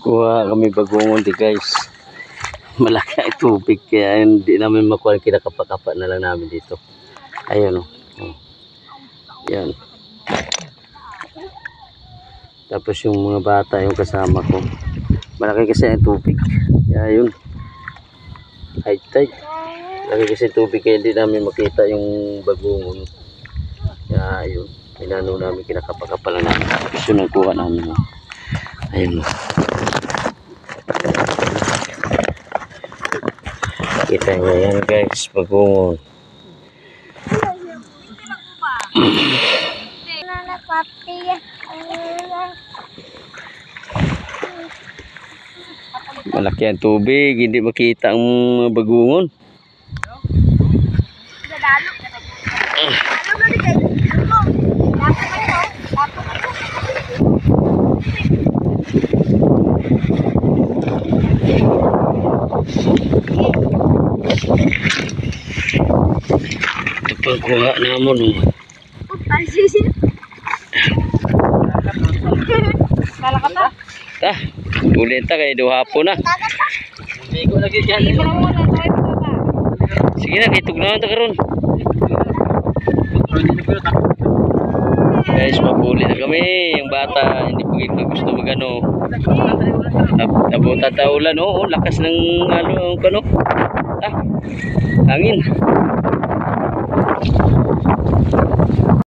Kuha kami bagungon di guys. Malaki ang tubig kaya hindi namin makuha, kinakapa-kapa na lang namin dito. Ayun o. Oh. Yan. Tapos yung mga bata yung kasama ko. Malaki kasi ang tubig. Kaya yun. High tide. Malaki kasi tubig kaya hindi namin makita yung bagungon. Kaya yun. Inano namin, kinakapa-kapa lang namin. Tapos yun ang kuha namin. Ayun. Kita nyo yan guys, bagungon. Malaki ang tubig, hindi makita ang bagungon. Ito pagkuha naman ulit ta kayo hapon na. Sige na, kitog na ito karon. Guys, mapuli na kami. Yung bata hindi pa gusto magano. Nabuta taulan. Oo, lakas ng ano, hangin.